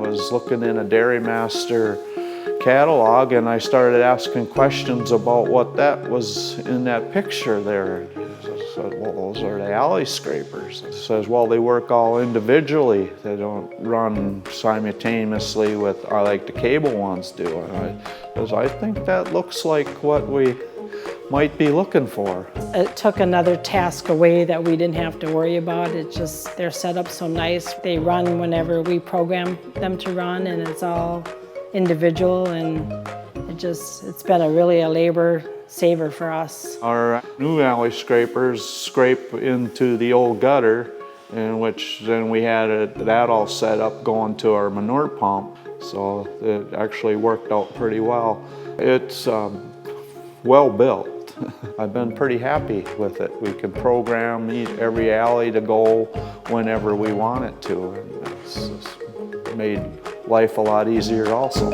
was looking in a Dairymaster catalog, and I started asking questions about what that was in that picture there. I said, well, those are the alley scrapers. It says, well, they work all individually. They don't run simultaneously like the cable ones do. And I think that looks like what we might be looking for. It took another task away that we didn't have to worry about. It's just, they're set up so nice. They run whenever we program them to run, and it's all individual, and it's been really a labor saver for us. Our new alley scrapers scrape into the old gutter, in which then we had that all set up going to our manure pump, so it actually worked out pretty well. It's well built. I've been pretty happy with it. We can program every alley to go whenever we want it to, and it's made life a lot easier also.